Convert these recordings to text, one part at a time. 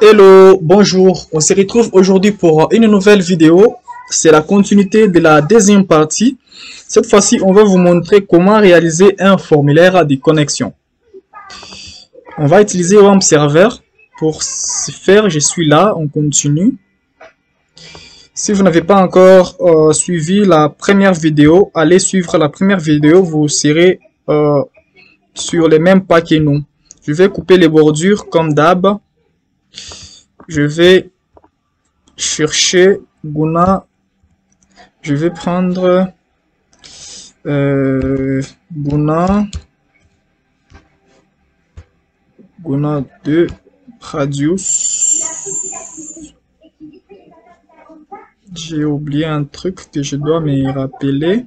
Hello, bonjour. On se retrouve aujourd'hui pour une nouvelle vidéo. C'est la continuité de la deuxième partie. Cette fois-ci, on va vous montrer comment réaliser un formulaire de connexion. On va utiliser WAMP Server. Pour ce faire, je suis là, on continue. Si vous n'avez pas encore suivi la première vidéo, allez suivre la première vidéo, vous serez sur les mêmes pas que nous. Je vais couper les bordures comme d'hab. Je vais chercher Guna. Je vais prendre Guna 2 Radius. J'ai oublié un truc que je dois me rappeler.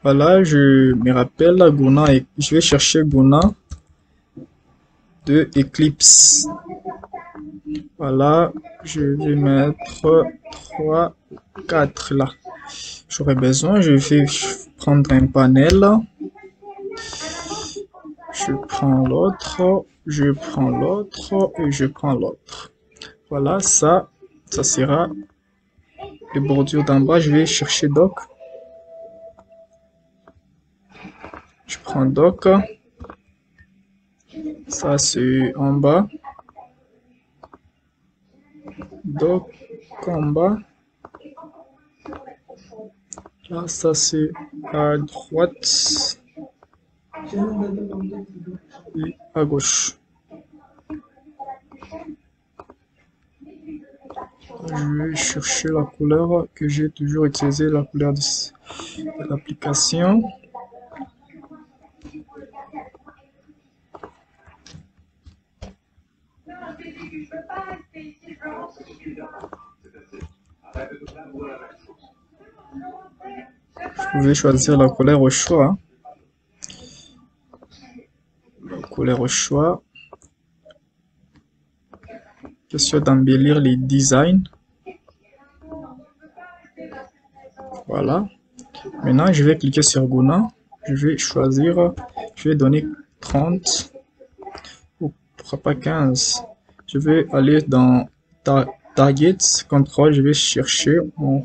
Voilà, je me rappelle Guna et je vais chercher Guna de Eclipse. Voilà, je vais mettre 3, 4 là. J'aurais besoin, je vais prendre un panel. Je prends l'autre, je prends l'autre et je prends l'autre. Voilà, ça sera les bordures d'en bas. Je vais chercher Doc. Je prends Doc. Ça c'est en bas. Doc en bas. Là, ça c'est à droite et à gauche. Je vais chercher la couleur que j'ai toujours utilisée, la couleur de l'application. Vous pouvez choisir la couleur au choix. La couleur au choix. Question d'embellir les designs. Voilà. Maintenant, je vais cliquer sur Guna. Je vais choisir, je vais donner 30 ou pourquoi pas 15. Je vais aller dans Target, Control, je vais chercher mon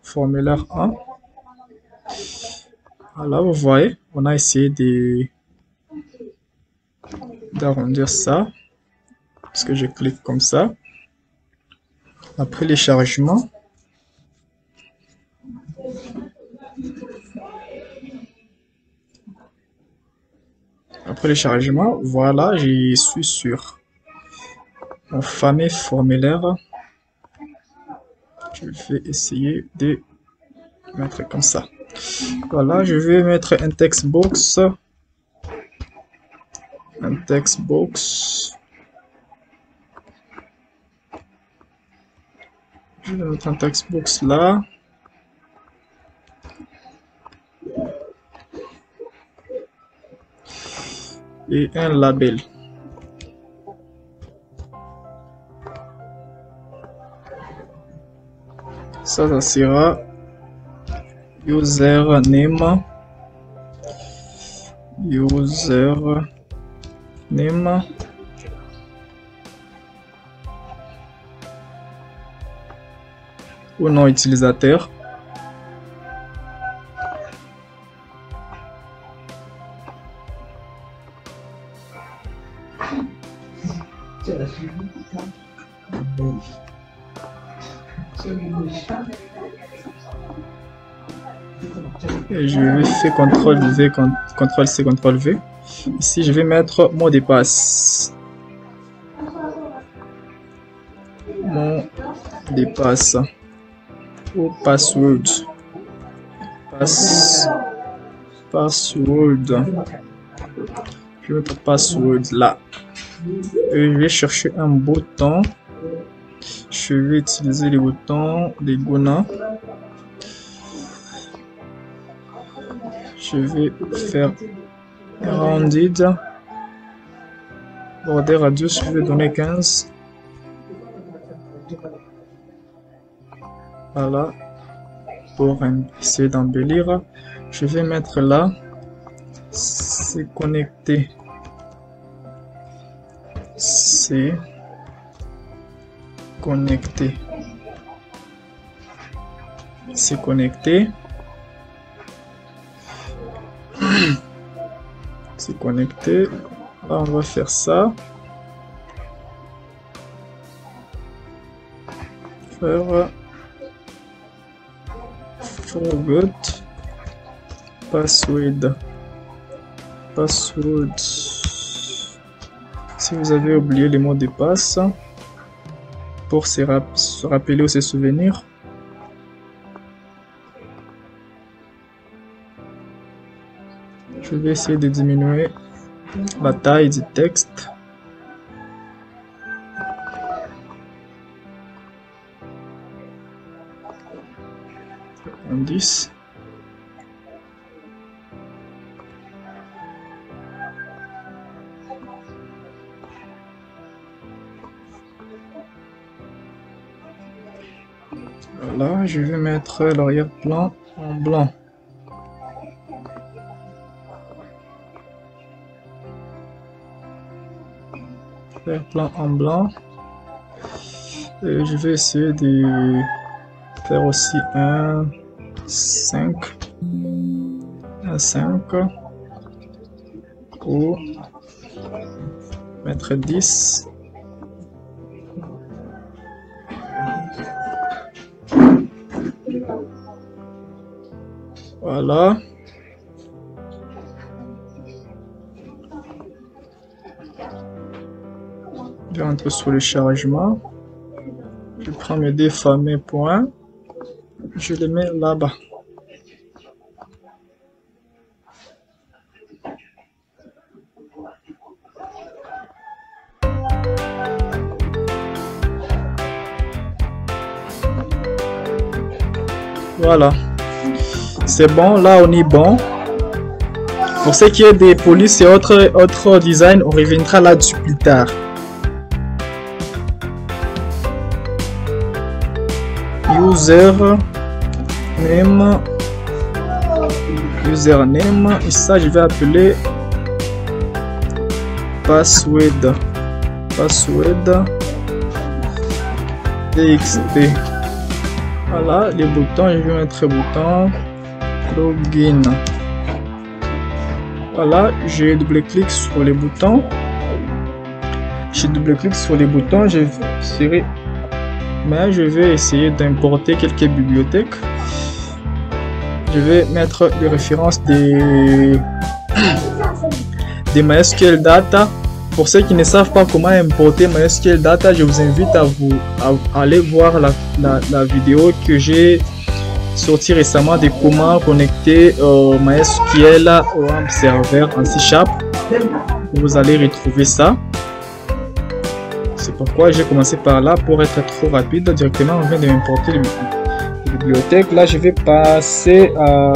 formulaire 1. Voilà, vous voyez, on a essayé d'arrondir ça. Parce que je clique comme ça. Après les chargements. Après le chargement, voilà, je suis sur mon fameux formulaire. Je vais essayer de mettre comme ça. Voilà, je vais mettre un text box. Un text box. Je vais mettre un text box là. Et un label. Ça sera username. Username. Ou nom utilisateur. Et je vais faire CTRL-V, CTRL-C, CTRL-V. Ici, je vais mettre mot de passe. Mot de passe. Ou password. Password. Je vais mettre password là. Et je vais chercher un bouton. Je vais utiliser les boutons de Guna. Je vais faire rounded. Border radius, je vais donner 15. Voilà. Pour essayer d'embellir, je vais mettre là C'est connecté. C'est connecté. C'est connecté. C'est connecté. Là, on va faire ça. Faire forgot password. Password. Si vous avez oublié les mots de passe pour se rappeler ou se souvenir. Je vais essayer de diminuer la taille du texte. En 10. Voilà, je vais mettre l'arrière-plan en blanc. Plan en blanc. Et je vais essayer de faire aussi un 5 ou mettre 10. Voilà. Je rentre sur le chargement. Je prends mes deux fameux points. Je les mets là-bas. Voilà. C'est bon, là on est bon. Pour ce qui est des polices et autres designs, on reviendra là-dessus plus tard. Username, et ça je vais appeler password txt. Voilà les boutons, je vais mettre bouton login. Voilà, je double-clique sur les boutons. Je double-clique sur les boutons, je vais essayer d'importer quelques bibliothèques. Je vais mettre les références des MySQL Data. Pour ceux qui ne savent pas comment importer MySQL Data, je vous invite à aller voir la vidéo que j'ai sortie récemment de comment connecter MySQL au web server en C#. Vous allez retrouver ça. C'est pourquoi j'ai commencé par là pour être trop rapide. Directement, on vient d'importer les bibliothèques. Là, je vais passer à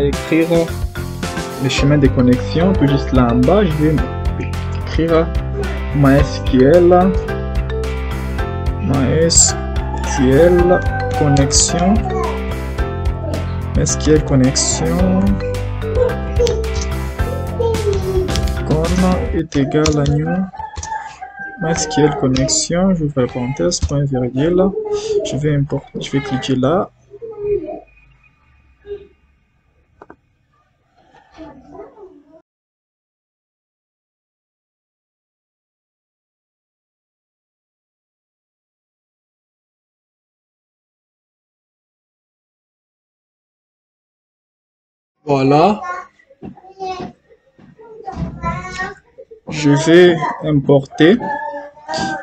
écrire le chemin de connexion. Tout juste là en bas, je vais écrire MySQL connexion. MySQL connexion. Est égal à new MySQL connexion, j'ouvre la parenthèse, point virgule, je vais importer, je vais cliquer là. Voilà. Je vais importer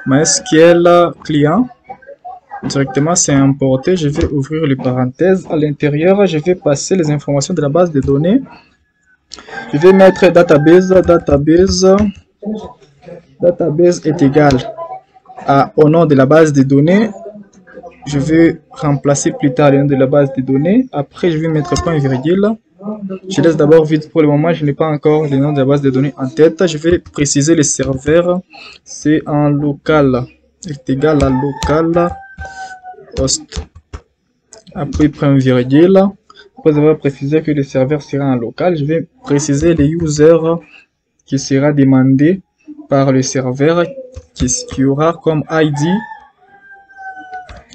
MySQL client. Directement, c'est importé. Je vais ouvrir les parenthèses. À l'intérieur, je vais passer les informations de la base de données. Je vais mettre database est égal au nom de la base de données. Je vais remplacer plus tard le nom de la base de données. Après, je vais mettre point virgule. Je laisse d'abord vide pour le moment, je n'ai pas encore le nom de la base de données en tête. Je vais préciser le serveur, c'est en local, est égal à local host. Après point virgule, Après avoir précisé que le serveur sera en local, je vais préciser les users qui sera demandé par le serveur qui aura comme ID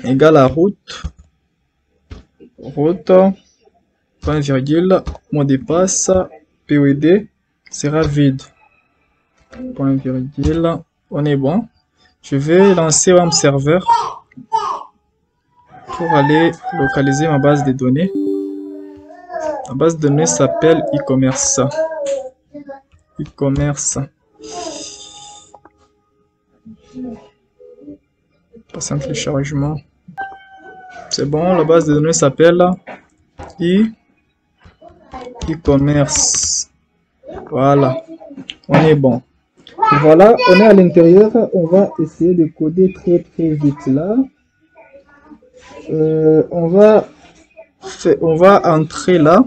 égale à route, point virgule, mot de passe, POD sera vide, point virgule, on est bon. Je vais lancer WAMP serveur pour aller localiser ma base de données. La base de données s'appelle e-commerce. Passer un téléchargement. C'est bon, la base de données s'appelle e-commerce. Voilà, on est bon. Voilà, on est à l'intérieur. On va essayer de coder très vite là. On va entrer là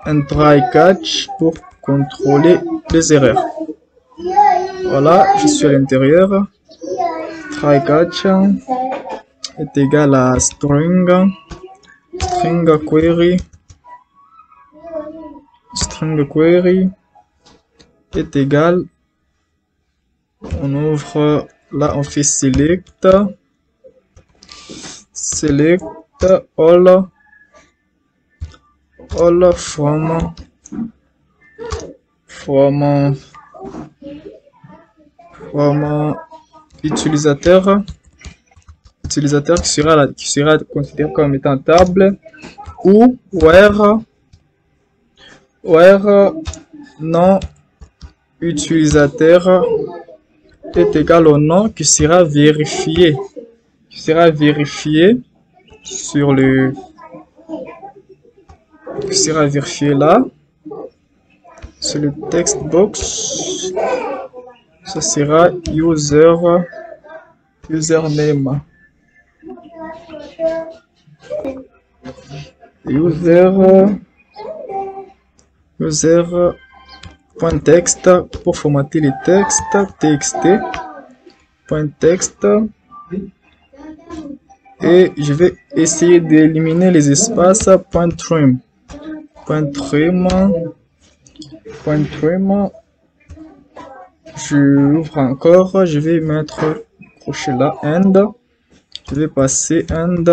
un try catch pour contrôler les erreurs. Voilà, je suis à l'intérieur. Try catch est égal à string query est égal, on ouvre là, on fait select all from utilisateur qui sera considéré comme étant table, ou where non utilisateur est égal au nom qui sera vérifié sur le là sur le text box. Ça sera username user.text pour formater les textes, txt.text, et je vais essayer d'éliminer les espaces, .trim, je ouvre encore, je vais mettre crochet là, end, je vais passer end,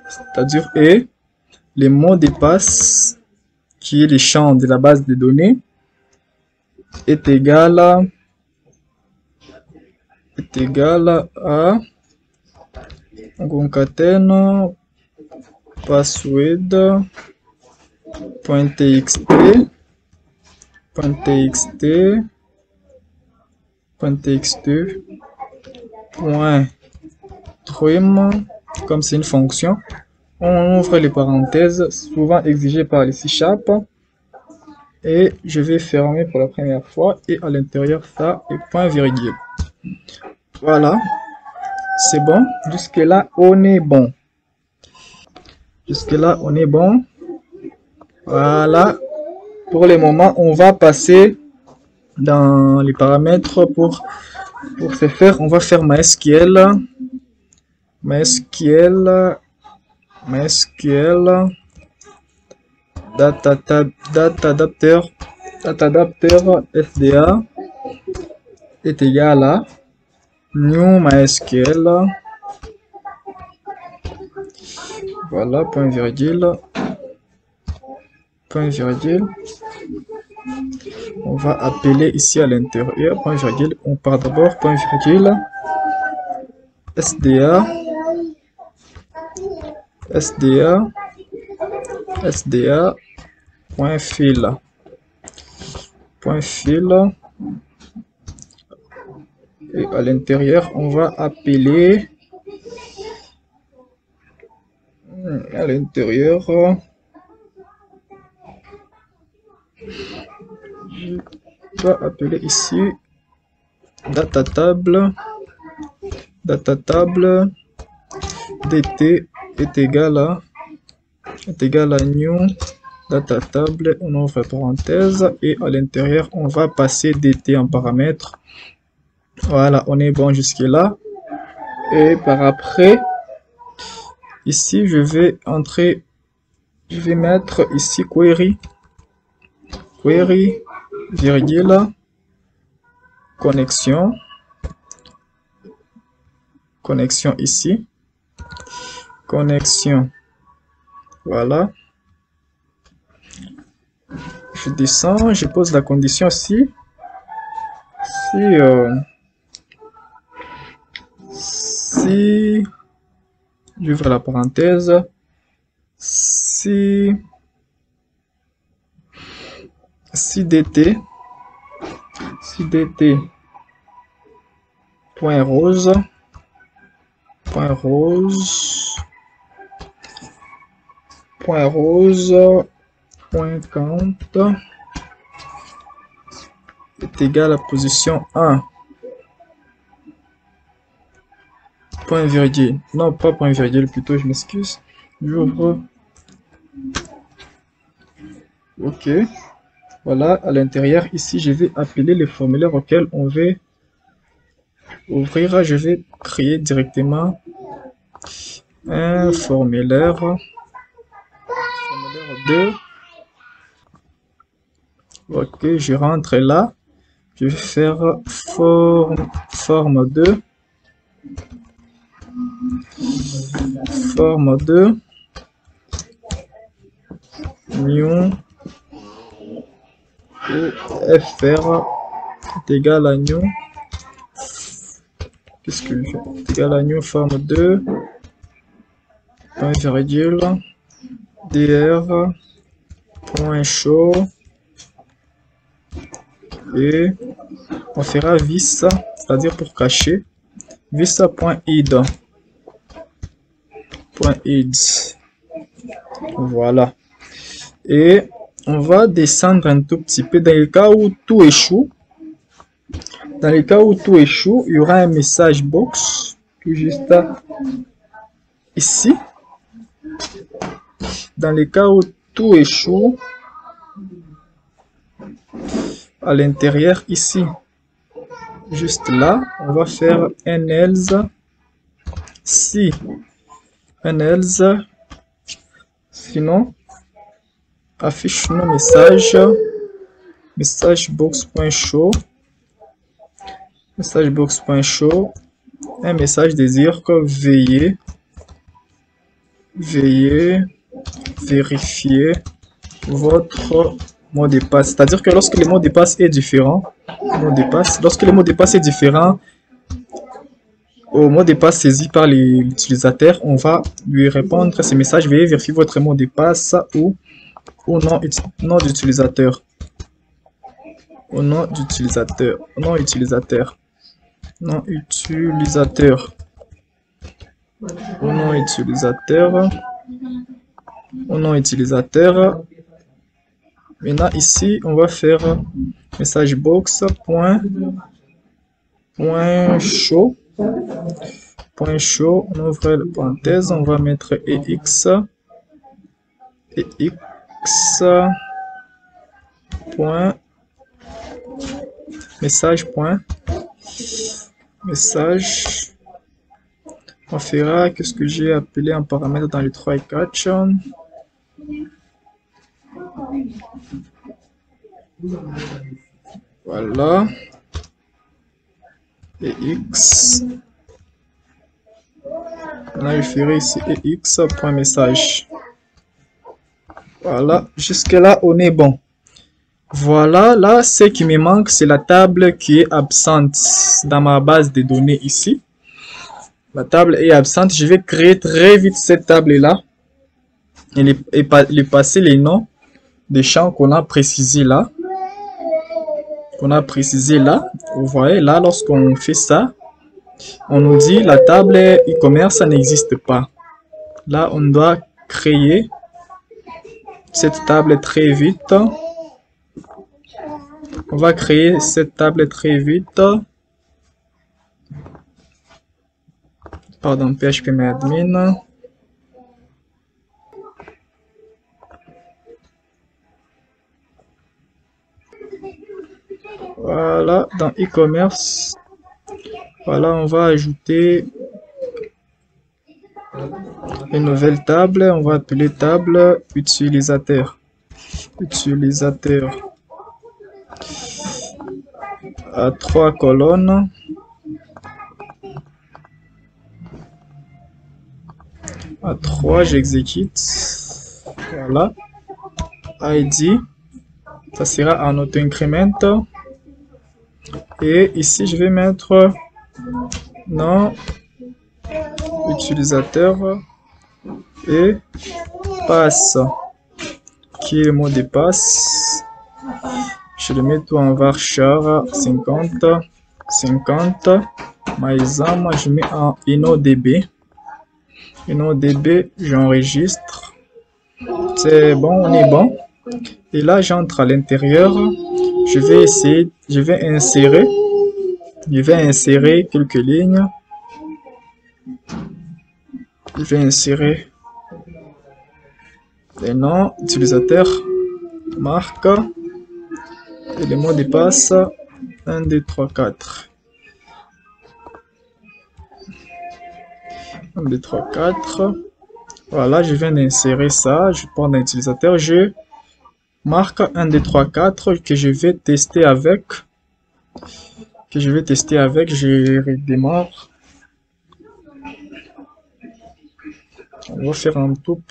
c'est-à-dire et les mots de passe qui est le champ de la base de données est égal à concaténation password.txt .trim, comme c'est une fonction, on ouvre les parenthèses souvent exigées par les C#, et je vais fermer pour la première fois, et à l'intérieur ça est point virgule. Voilà, c'est bon, jusque là on est bon. Voilà, pour le moment on va passer dans les paramètres. Pour ce faire, on va faire MySQL data adapter SDA est égal à new MySQL. Voilà, point virgule. On va appeler ici à l'intérieur, point virgule, on part d'abord, point virgule, SDA, point fil, et à l'intérieur, on va appeler, je vais appeler ici data table dt est égal à new data table, on ouvre parenthèse, et à l'intérieur on va passer dt en paramètre. Voilà, on est bon jusque là, et par après Ici, je vais entrer, je vais mettre ici query, virgule, connexion ici, connexion, voilà. Je descends, je pose la condition si j'ouvre la parenthèse, si dt point rose point count est égal à position 1 point virgule, non pas point virgule plutôt, je m'excuse, j'ouvre, ok, voilà. À l'intérieur ici je vais appeler le formulaire auquel on veut ouvrir. Je vais créer directement un formulaire 2. Ok, je rentre là, je vais faire forme 2, new fr est égal à new, qu'est-ce que je fais, est égal à new forme 2 point virgule dr point show, et on fera vis, c'est-à-dire pour cacher, vis.id. Voilà. Et on va descendre un tout petit peu dans le cas où tout échoue. Dans le cas où tout échoue, il y aura un message box tout juste ici. Dans le cas où tout échoue, à l'intérieur ici, juste là, on va faire un else si, un else, sinon affiche nos messages, message box.show, un message désire que veuillez vérifier votre mot de passe. C'est-à-dire que lorsque le mot de passe est différent, lorsque le mot de passe est différent au mot de passe saisi par l'utilisateur, on va lui répondre ce message: veuillez vérifier votre mot de passe ou nom d'utilisateur. Maintenant ici on va faire message box point show, on ouvre la parenthèse, on va mettre ex point message, on fera qu'est-ce que j'ai appelé un paramètre dans les 3 et 4. Voilà. Et x. Là, je ferai ici ex.message. Voilà. Jusque là, on est bon. Voilà. Là, ce qui me manque, c'est la table qui est absente dans ma base de données ici. La table est absente. Je vais créer très vite cette table-là et passer les noms des champs qu'on a précisés là. Vous voyez là, lorsqu'on fait ça, on nous dit la table e-commerce, ça n'existe pas. Là, on doit créer cette table très vite. On va créer cette table très vite. Pardon, phpMyAdmin. Voilà, dans e-commerce, voilà, on va ajouter Une nouvelle table, on va appeler table utilisateur. Utilisateur. À 3 colonnes. À 3, j'exécute. Voilà. ID. Ça sera en auto-increment. Et ici, je vais mettre nom utilisateur et passe, qui est le mot de passe. Je le mets tout en varchar 50, 50. Maïzam, je mets en InnoDB. InnoDB, j'enregistre. C'est bon, on est bon. Et là, j'entre à l'intérieur. Je vais insérer quelques lignes. Je vais insérer les noms utilisateurs, marque et les mots de passe 1, 2, 3, 4. 1, 2, 3, 4. Voilà, je viens d'insérer ça. Je prends un utilisateur, je marque 1, 2, 3, 4 que je vais tester avec. Je redémarre. On va faire un tout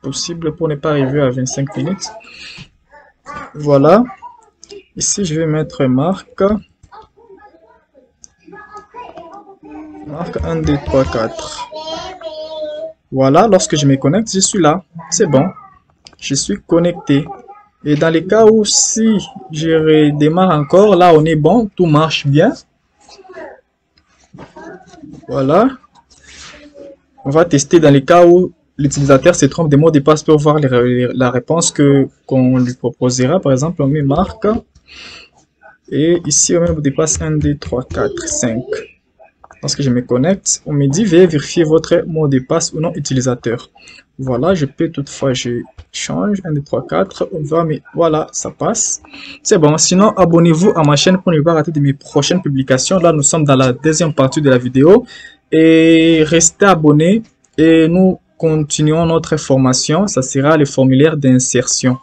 possible pour ne pas arriver à 25 minutes. Voilà. Ici, je vais mettre marque. Marque 1, 2, 3, 4. Voilà, lorsque je me connecte, je suis là. C'est bon. Je suis connecté. Et dans les cas où si je redémarre encore, là on est bon, tout marche bien. Voilà. On va tester dans les cas où l'utilisateur se trompe des mots de passe pour voir la réponse qu'on lui proposera. Par exemple, on met marque. Et ici, on met le mot de passe 1, 2, 3, 4, 5. Lorsque je me connecte, on me dit veuillez vérifier votre mot de passe ou non utilisateur. Voilà, je peux toutefois, je change 1, 2, 3, 4. On va, mais voilà, ça passe. C'est bon. Sinon, abonnez-vous à ma chaîne pour ne pas rater de mes prochaines publications. Là, nous sommes dans la deuxième partie de la vidéo. Et restez abonnés et nous continuons notre formation. Ça sera le formulaire d'insertion.